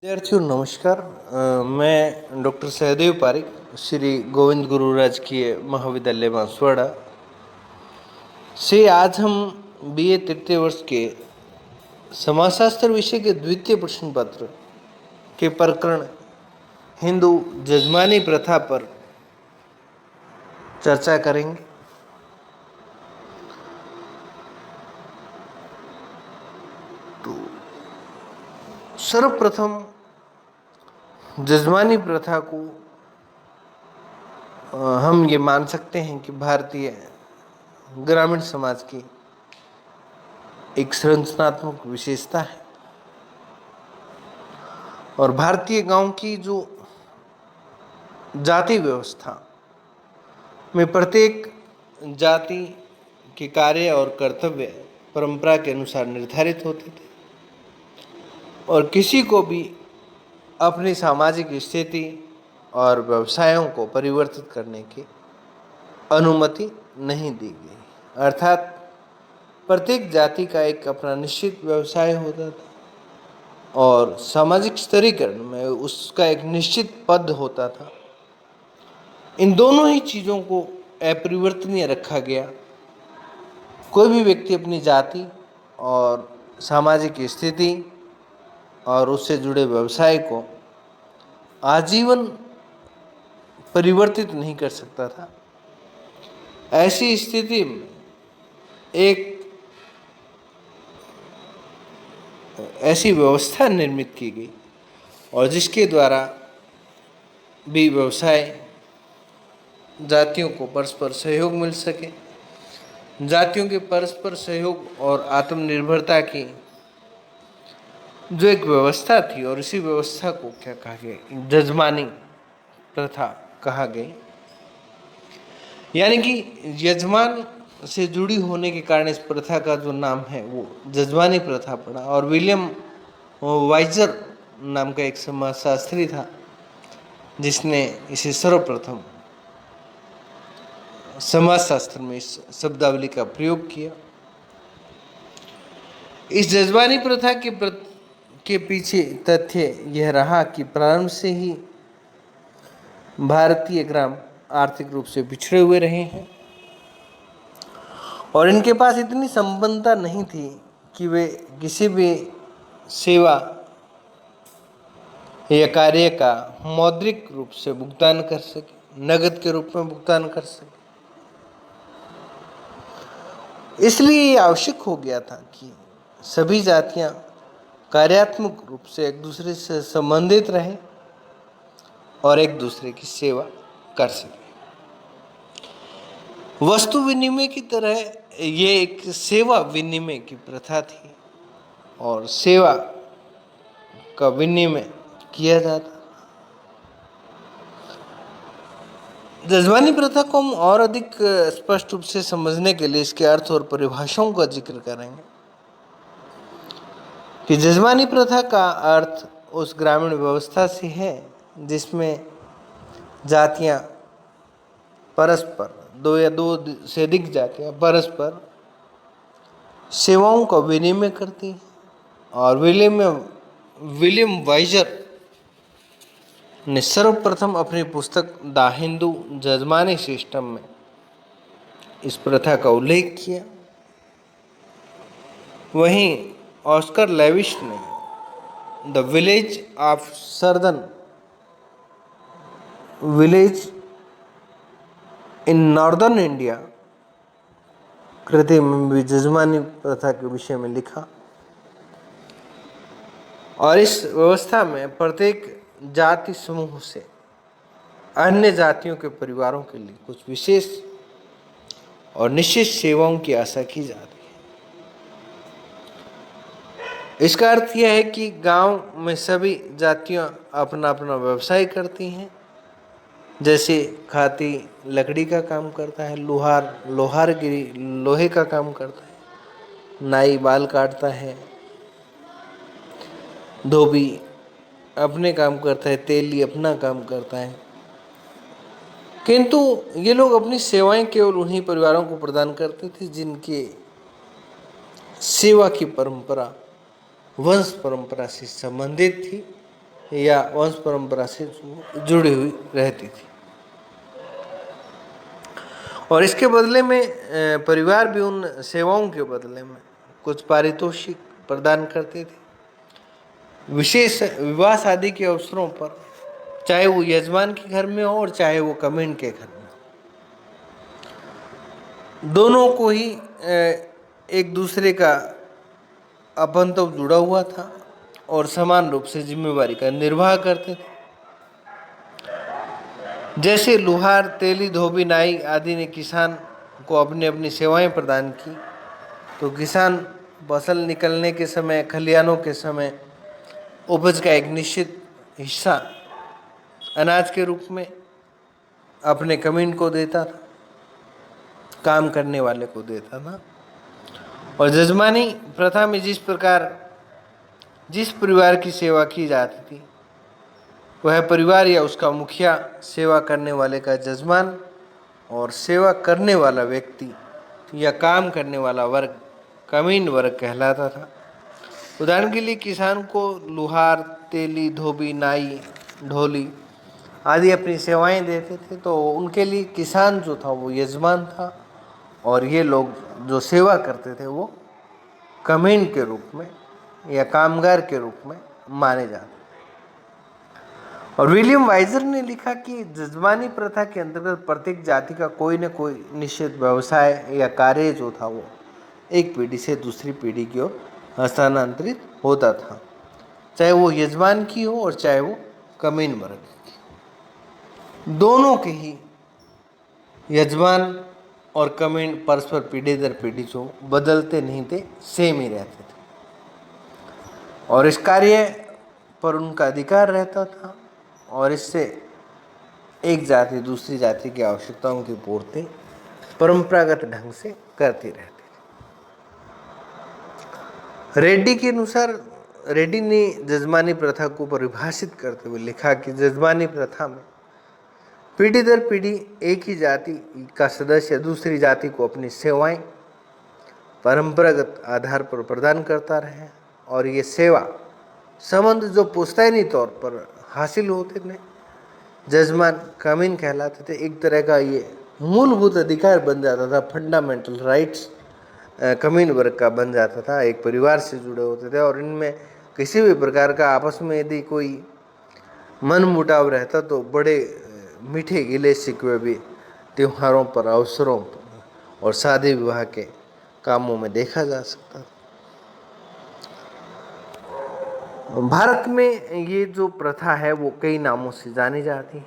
विद्यार्थियों नमस्कार। मैं डॉक्टर सहदेव पारिक, श्री गोविंद गुरु राजकीय महाविद्यालय बांसवाड़ा से आज हम बीए तृतीय वर्ष के समाजशास्त्र विषय के द्वितीय प्रश्न पत्र के प्रकरण हिंदू जजमानी प्रथा पर चर्चा करेंगे। तो सर्वप्रथम जजमानी प्रथा को हम ये मान सकते हैं कि भारतीय ग्रामीण समाज की एक संरचनात्मक विशेषता है और भारतीय गांव की जो जाति व्यवस्था में प्रत्येक जाति के कार्य और कर्तव्य परंपरा के अनुसार निर्धारित होते थे और किसी को भी अपनी सामाजिक स्थिति और व्यवसायों को परिवर्तित करने की अनुमति नहीं दी गई। अर्थात प्रत्येक जाति का एक अपना निश्चित व्यवसाय होता था और सामाजिक स्तरीकरण में उसका एक निश्चित पद होता था। इन दोनों ही चीज़ों को अपरिवर्तनीय रखा गया। कोई भी व्यक्ति अपनी जाति और सामाजिक स्थिति और उससे जुड़े व्यवसाय को आजीवन परिवर्तित नहीं कर सकता था। ऐसी स्थिति में एक ऐसी व्यवस्था निर्मित की गई और जिसके द्वारा भी व्यवसाय जातियों को परस्पर सहयोग मिल सके। जातियों के परस्पर सहयोग और आत्मनिर्भरता की जो एक व्यवस्था थी और इसी व्यवस्था को क्या कहा गया, जजमानी प्रथा कहा गया। यानी कि यजमान से जुड़ी होने के कारण इस प्रथा का जो नाम है वो जजमानी प्रथा पड़ा। और विलियम वाइजर नाम का एक समाजशास्त्री था जिसने इसे सर्वप्रथम समाजशास्त्र में इस शब्दावली का प्रयोग किया। इस जजमानी प्रथा के पीछे तथ्य यह रहा कि प्रारंभ से ही भारतीय ग्राम आर्थिक रूप से पिछड़े हुए रहे हैं और इनके पास इतनी संपन्नता नहीं थी कि वे किसी भी सेवा या कार्य का मौद्रिक रूप से भुगतान कर सके, नगद के रूप में भुगतान कर सके। इसलिए ये आवश्यक हो गया था कि सभी जातियां कार्यात्मक रूप से एक दूसरे से संबंधित रहें और एक दूसरे की सेवा कर सके। वस्तु विनिमय की तरह ये एक सेवा विनिमय की प्रथा थी और सेवा का विनिमय किया जाता। जजमानी प्रथा को हम और अधिक स्पष्ट रूप से समझने के लिए इसके अर्थ और परिभाषाओं का जिक्र करेंगे कि जजमानी प्रथा का अर्थ उस ग्रामीण व्यवस्था से है जिसमें जातियां परस्पर दो या दो से अधिक जातियां परस्पर सेवाओं का विनिमय करती हैं। और विलियम वाइजर ने सर्वप्रथम अपनी पुस्तक द हिंदू जजमानी सिस्टम में इस प्रथा का उल्लेख किया। वहीं ऑस्कर लेविश ने the village of southern village in northern India कृति में भी जजमानी प्रथा के विषय में लिखा। और इस व्यवस्था में प्रत्येक जाति समूह से अन्य जातियों के परिवारों के लिए कुछ विशेष और निश्चित सेवाओं की आशा की जाती है। इसका अर्थ यह है कि गांव में सभी जातियां अपना अपना व्यवसाय करती हैं। जैसे खाती लकड़ी का काम करता है, लोहारगिरी लोहे का काम करता है, नाई बाल काटता है, धोबी अपने काम करता है, तेली अपना काम करता है। किंतु ये लोग अपनी सेवाएं केवल उन्हीं परिवारों को प्रदान करते थे जिनके सेवा की परंपरा वंश परंपरा से संबंधित थी या वंश परंपरा से जुड़ी हुई रहती थी। और इसके बदले में परिवार भी उन सेवाओं के बदले में कुछ पारितोषिक प्रदान करते थे। विशेष विवाह शादी के अवसरों पर, चाहे वो यजमान के घर में हो और चाहे वो कमेंट के घर में, दोनों को ही एक दूसरे का अपनत्व जुड़ा हुआ था और समान रूप से जिम्मेवारी का निर्वाह करते थे। जैसे लुहार, तेली, धोबी, नाई आदि ने किसान को अपनी अपनी सेवाएं प्रदान की, तो किसान फसल निकलने के समय, खलिहानों के समय उपज का एक निश्चित हिस्सा अनाज के रूप में अपने कमीन को देता था, काम करने वाले को देता था। और जजमानी प्रथा में जिस परिवार की सेवा की जाती थी, वह परिवार या उसका मुखिया सेवा करने वाले का जजमान और सेवा करने वाला व्यक्ति या काम करने वाला वर्ग कमीन वर्ग कहलाता था। उदाहरण के लिए किसान को लुहार, तेली, धोबी, नाई, ढोली आदि अपनी सेवाएं देते थे, तो उनके लिए किसान जो था वो यजमान था और ये लोग जो सेवा करते थे वो कमीन के रूप में या कामगार के रूप में माने जाते। और विलियम वाइजर ने लिखा कि जजमानी प्रथा के अंतर्गत प्रत्येक जाति का कोई न कोई निश्चित व्यवसाय या कार्य जो था वो एक पीढ़ी से दूसरी पीढ़ी की ओर हस्तांतरित होता था, चाहे वो यजमान की हो और चाहे वो कमीन वर्ग की। दोनों के ही यजमान और कमीन परस्पर पीढ़ी दर पीढ़ी जो बदलते नहीं थे, सेम ही रहते थे और इस कार्य पर उनका अधिकार रहता था और इससे एक जाति दूसरी जाति की आवश्यकताओं की पूर्ति परंपरागत ढंग से करती रहती थी। रेड्डी के अनुसार, रेड्डी ने जजमानी प्रथा को परिभाषित करते हुए लिखा कि जजमानी प्रथा में पीढ़ी दर पीढ़ी एक ही जाति का सदस्य दूसरी जाति को अपनी सेवाएं परंपरागत आधार पर प्रदान करता रहे और ये सेवा संबंध जो पुश्तैनी तौर पर हासिल होते थे, जजमान कमीन कहलाते थे। एक तरह का ये मूलभूत अधिकार बन जाता था, फंडामेंटल राइट्स कमीन वर्ग का बन जाता था, एक परिवार से जुड़े होते थे और इनमें किसी भी प्रकार का आपस में यदि कोई मन मुटाव रहता तो बड़े मीठे गिले शिकवे भी त्योहारों पर, अवसरों पर और शादी विवाह के कामों में देखा जा सकता था। भारत में ये जो प्रथा है वो कई नामों से जानी जाती है।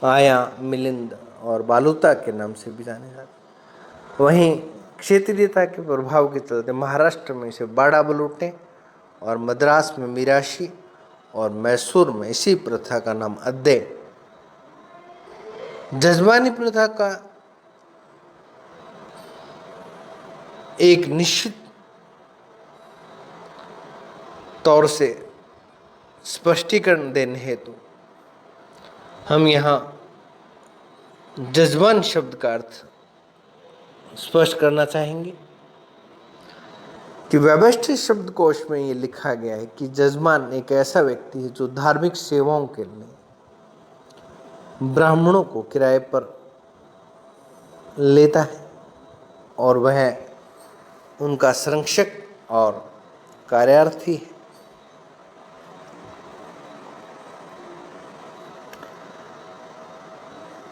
आया, मिलिंद और बालूता के नाम से भी जाने जाती। वहीं क्षेत्रीयता के प्रभाव के चलते महाराष्ट्र में इसे बाड़ा बलूटे और मद्रास में मिराशी और मैसूर में इसी प्रथा का नाम अद्दे। जजमानी प्रथा का एक निश्चित तौर से स्पष्टीकरण देने हेतु हम यहाँ जजमान शब्द का अर्थ स्पष्ट करना चाहेंगे कि व्यवस्थित शब्दकोश में ये लिखा गया है कि जजमान एक ऐसा व्यक्ति है जो धार्मिक सेवाओं के लिए ब्राह्मणों को किराए पर लेता है और वह उनका संरक्षक और कार्यार्थी है।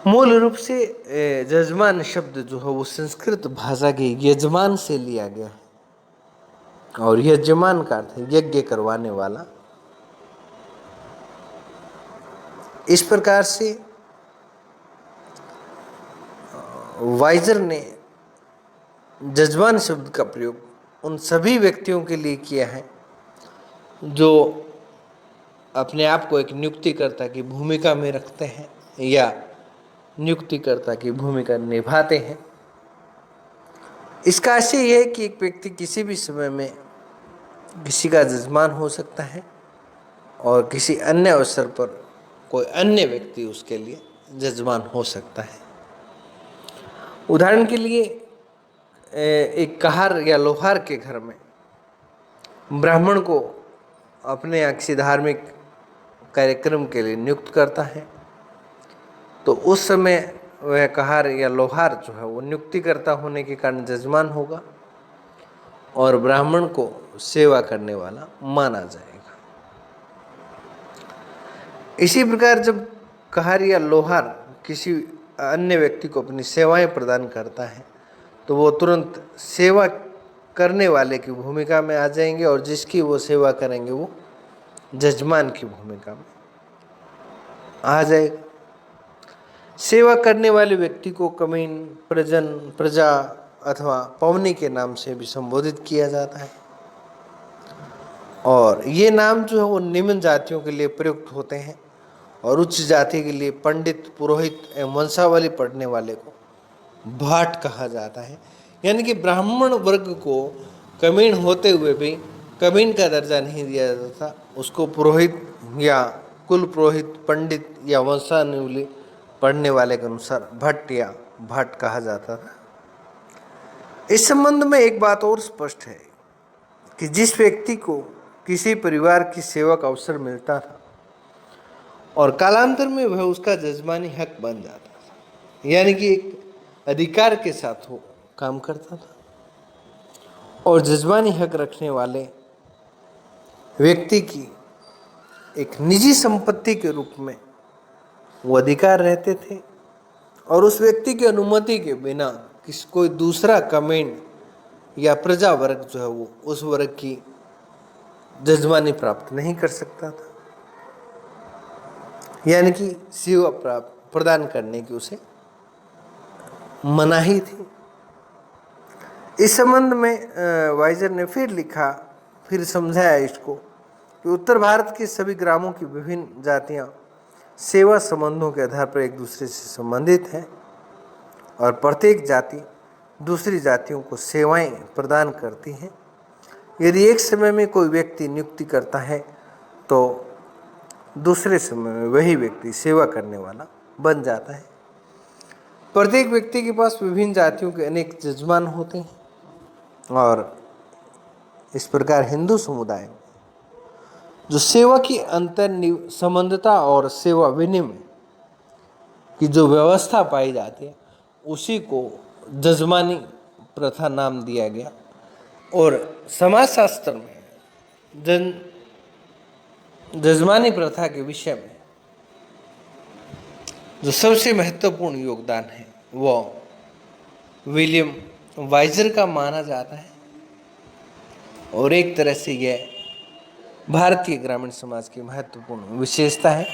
मूल रूप से जजमान शब्द जो है वो संस्कृत भाषा के यजमान से लिया गया है और यजमान का अर्थ है यज्ञ करवाने वाला। इस प्रकार से वाइजर ने जजमान शब्द का प्रयोग उन सभी व्यक्तियों के लिए किया है जो अपने आप को एक नियुक्तिकर्ता की भूमिका में रखते हैं या नियुक्तिकर्ता की भूमिका निभाते हैं। इसका आशय यह है कि एक व्यक्ति किसी भी समय में किसी का जजमान हो सकता है और किसी अन्य अवसर पर कोई अन्य व्यक्ति उसके लिए जजमान हो सकता है। उदाहरण के लिए एक कहार या लोहार के घर में ब्राह्मण को अपने यहाँ किसी धार्मिक कार्यक्रम के लिए नियुक्त करता है तो उस समय वह कहार या लोहार जो है वो नियुक्तिकर्ता होने के कारण जजमान होगा और ब्राह्मण को सेवा करने वाला माना जाएगा। इसी प्रकार जब कहार या लोहार किसी अन्य व्यक्ति को अपनी सेवाएं प्रदान करता है तो वो तुरंत सेवा करने वाले की भूमिका में आ जाएंगे और जिसकी वो सेवा करेंगे वो जजमान की भूमिका में आ जाएगा। सेवा करने वाले व्यक्ति को कमीन, प्रजन, प्रजा अथवा पवनी के नाम से भी संबोधित किया जाता है और ये नाम जो है वो निम्न जातियों के लिए प्रयुक्त होते हैं और उच्च जाति के लिए पंडित, पुरोहित एवं वंशावली पढ़ने वाले को भाट कहा जाता है। यानी कि ब्राह्मण वर्ग को कमीन होते हुए भी कमीन का दर्जा नहीं दिया जाता, उसको पुरोहित या कुल पुरोहित, पंडित या वंशावली पढ़ने वाले के अनुसार भट्ट या भाट कहा जाता था। इस संबंध में एक बात और स्पष्ट है कि जिस व्यक्ति को किसी परिवार की सेवा का अवसर मिलता था और कालांतर में वह उसका जजमानी हक बन जाता था, यानी कि एक अधिकार के साथ वो काम करता था और जजमानी हक रखने वाले व्यक्ति की एक निजी संपत्ति के रूप में वो अधिकार रहते थे और उस व्यक्ति की अनुमति के बिना कोई दूसरा कमेंट या प्रजा वर्ग जो है वो उस वर्ग की जजमानी प्राप्त नहीं कर सकता था, यानी कि सेवा प्रदान करने की उसे मनाही थी। इस संबंध में वाइजर ने फिर समझाया इसको कि उत्तर भारत के सभी ग्रामों की विभिन्न जातियां सेवा संबंधों के आधार पर एक दूसरे से संबंधित हैं और प्रत्येक जाति दूसरी जातियों को सेवाएं प्रदान करती हैं। यदि एक समय में कोई व्यक्ति नियुक्ति करता है तो दूसरे समय में वही व्यक्ति सेवा करने वाला बन जाता है। प्रत्येक व्यक्ति के पास विभिन्न जातियों के अनेक जजमान होते हैं और इस प्रकार हिंदू समुदाय में जो सेवा की अंतर संबंधता और सेवा विनिमय की जो व्यवस्था पाई जाती है उसी को जजमानी प्रथा नाम दिया गया और समाजशास्त्र में जजमानी प्रथा के विषय में जो सबसे महत्वपूर्ण योगदान है वो विलियम वाइजर का माना जाता है और एक तरह से यह भारतीय ग्रामीण समाज की महत्वपूर्ण विशेषता है।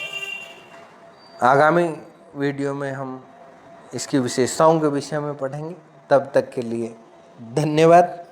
आगामी वीडियो में हम इसकी विशेषताओं के विषय में पढ़ेंगे। तब तक के लिए धन्यवाद।